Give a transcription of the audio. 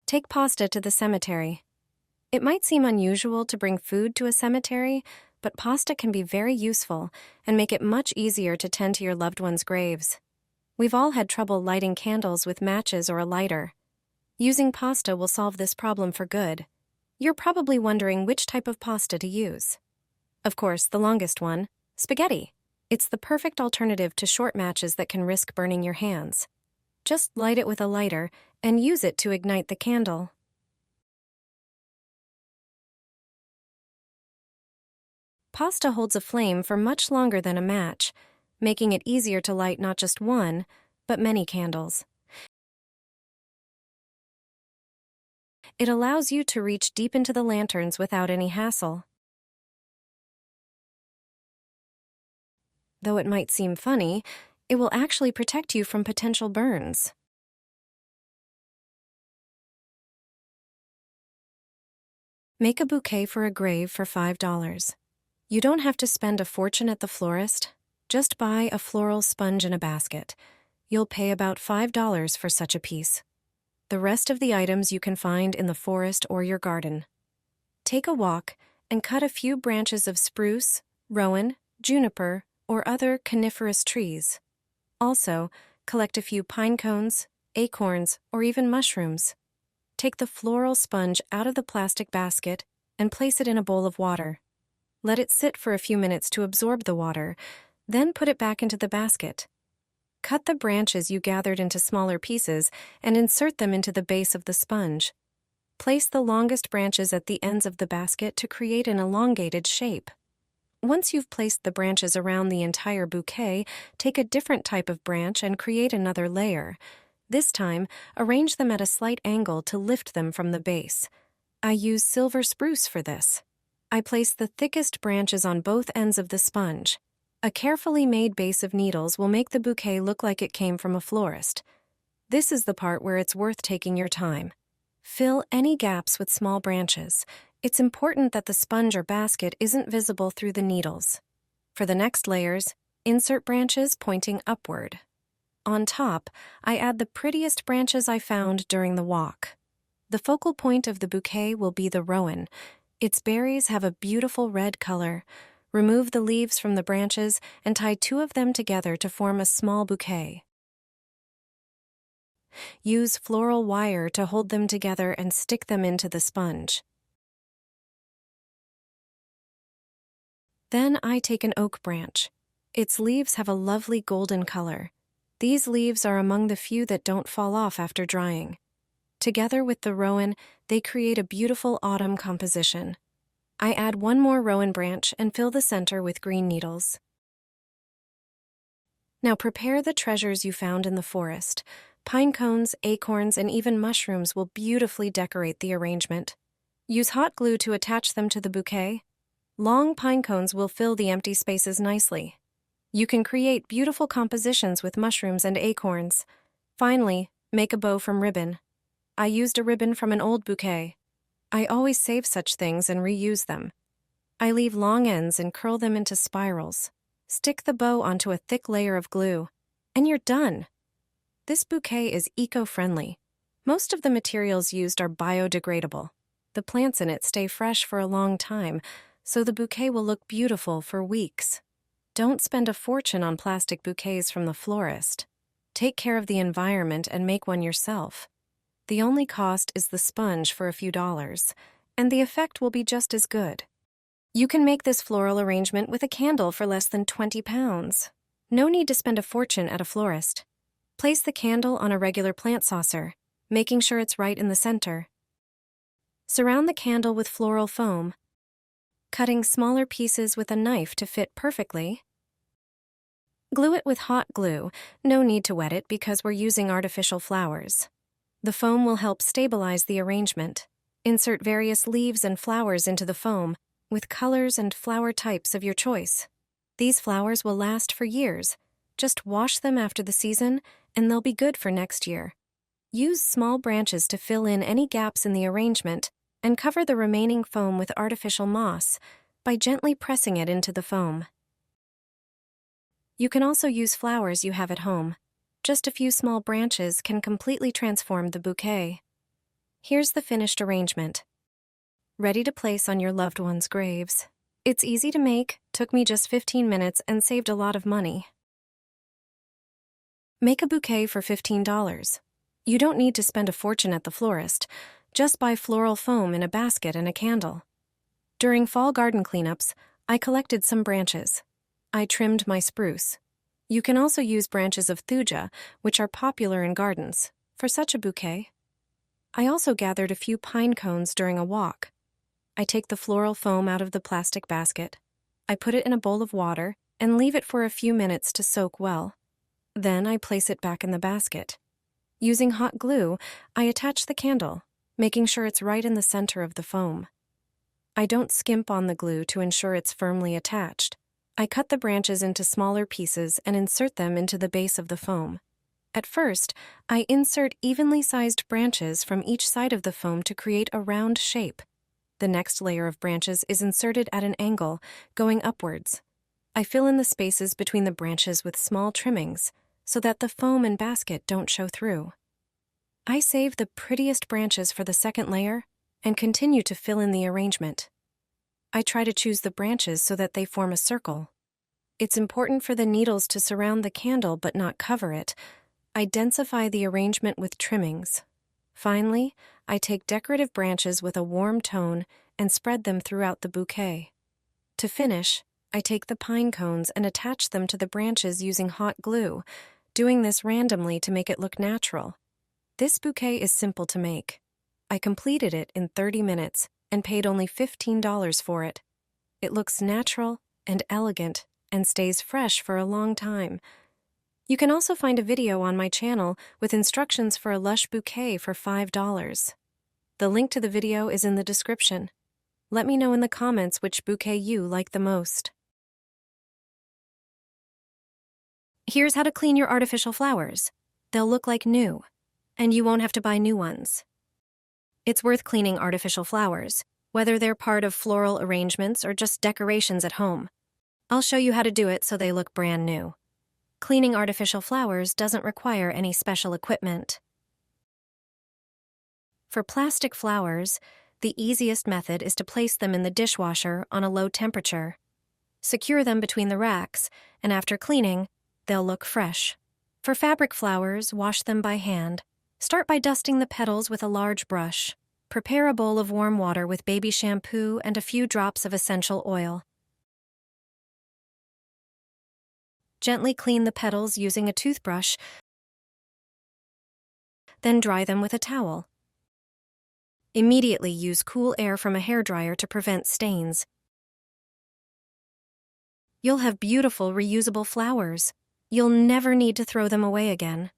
Take pasta to the cemetery. It might seem unusual to bring food to a cemetery, but pasta can be very useful and make it much easier to tend to your loved ones' graves. We've all had trouble lighting candles with matches or a lighter. Using pasta will solve this problem for good. You're probably wondering which type of pasta to use. Of course, the longest one, spaghetti. It's the perfect alternative to short matches that can risk burning your hands. Just light it with a lighter and use it to ignite the candle. Pasta holds a flame for much longer than a match, making it easier to light not just one, but many candles. It allows you to reach deep into the lanterns without any hassle. Though it might seem funny, it will actually protect you from potential burns. Make a bouquet for a grave for $5. You don't have to spend a fortune at the florist. Just buy a floral sponge in a basket. You'll pay about $5 for such a piece. The rest of the items you can find in the forest or your garden. Take a walk and cut a few branches of spruce, rowan, juniper, or other coniferous trees. Also, collect a few pine cones, acorns, or even mushrooms. Take the floral sponge out of the plastic basket and place it in a bowl of water. Let it sit for a few minutes to absorb the water, then put it back into the basket. Cut the branches you gathered into smaller pieces and insert them into the base of the sponge. Place the longest branches at the ends of the basket to create an elongated shape. Once you've placed the branches around the entire bouquet, take a different type of branch and create another layer. This time, arrange them at a slight angle to lift them from the base. I use silver spruce for this. I place the thickest branches on both ends of the sponge. A carefully made base of needles will make the bouquet look like it came from a florist. This is the part where it's worth taking your time. Fill any gaps with small branches. It's important that the sponge or basket isn't visible through the needles. For the next layers, insert branches pointing upward. On top, I add the prettiest branches I found during the walk. The focal point of the bouquet will be the rowan. Its berries have a beautiful red color. Remove the leaves from the branches and tie two of them together to form a small bouquet. Use floral wire to hold them together and stick them into the sponge. Then I take an oak branch. Its leaves have a lovely golden color. These leaves are among the few that don't fall off after drying. Together with the rowan, they create a beautiful autumn composition. I add one more rowan branch and fill the center with green needles. Now prepare the treasures you found in the forest. Pine cones, acorns, and even mushrooms will beautifully decorate the arrangement. Use hot glue to attach them to the bouquet. Long pine cones will fill the empty spaces nicely. You can create beautiful compositions with mushrooms and acorns. Finally, make a bow from ribbon. I used a ribbon from an old bouquet. I always save such things and reuse them. I leave long ends and curl them into spirals. Stick the bow onto a thick layer of glue, and you're done. This bouquet is eco-friendly. Most of the materials used are biodegradable. The plants in it stay fresh for a long time, so the bouquet will look beautiful for weeks. Don't spend a fortune on plastic bouquets from the florist. Take care of the environment and make one yourself. The only cost is the sponge for a few dollars, and the effect will be just as good. You can make this floral arrangement with a candle for less than 20 pounds. No need to spend a fortune at a florist. Place the candle on a regular plant saucer, making sure it's right in the center. Surround the candle with floral foam, cutting smaller pieces with a knife to fit perfectly. Glue it with hot glue. No need to wet it because we're using artificial flowers. The foam will help stabilize the arrangement. Insert various leaves and flowers into the foam, with colors and flower types of your choice. These flowers will last for years. Just wash them after the season, and they'll be good for next year. Use small branches to fill in any gaps in the arrangement, and cover the remaining foam with artificial moss by gently pressing it into the foam. You can also use flowers you have at home. Just a few small branches can completely transform the bouquet. Here's the finished arrangement. Ready to place on your loved one's graves. It's easy to make, took me just 15 minutes, and saved a lot of money. Make a bouquet for $15. You don't need to spend a fortune at the florist. Just buy floral foam in a basket and a candle. During fall garden cleanups, I collected some branches. I trimmed my spruce. You can also use branches of thuja, which are popular in gardens, for such a bouquet. I also gathered a few pine cones during a walk. I take the floral foam out of the plastic basket. I put it in a bowl of water and leave it for a few minutes to soak well. Then I place it back in the basket. Using hot glue, I attach the candle, making sure it's right in the center of the foam. I don't skimp on the glue to ensure it's firmly attached. I cut the branches into smaller pieces and insert them into the base of the foam. At first, I insert evenly sized branches from each side of the foam to create a round shape. The next layer of branches is inserted at an angle, going upwards. I fill in the spaces between the branches with small trimmings, so that the foam and basket don't show through. I save the prettiest branches for the second layer and continue to fill in the arrangement. I try to choose the branches so that they form a circle. It's important for the needles to surround the candle but not cover it. I densify the arrangement with trimmings. Finally, I take decorative branches with a warm tone and spread them throughout the bouquet. To finish, I take the pine cones and attach them to the branches using hot glue, doing this randomly to make it look natural. This bouquet is simple to make. I completed it in 30 minutes and paid only $15 for it. It looks natural and elegant and stays fresh for a long time. You can also find a video on my channel with instructions for a Lush bouquet for $5. The link to the video is in the description. Let me know in the comments which bouquet you like the most. Here's how to clean your artificial flowers. They'll look like new, and you won't have to buy new ones. It's worth cleaning artificial flowers, whether they're part of floral arrangements or just decorations at home. I'll show you how to do it so they look brand new. Cleaning artificial flowers doesn't require any special equipment. For plastic flowers, the easiest method is to place them in the dishwasher on a low temperature. Secure them between the racks, and after cleaning, they'll look fresh. For fabric flowers, wash them by hand. Start by dusting the petals with a large brush. Prepare a bowl of warm water with baby shampoo and a few drops of essential oil. Gently clean the petals using a toothbrush, then dry them with a towel. Immediately use cool air from a hairdryer to prevent stains. You'll have beautiful reusable flowers. You'll never need to throw them away again.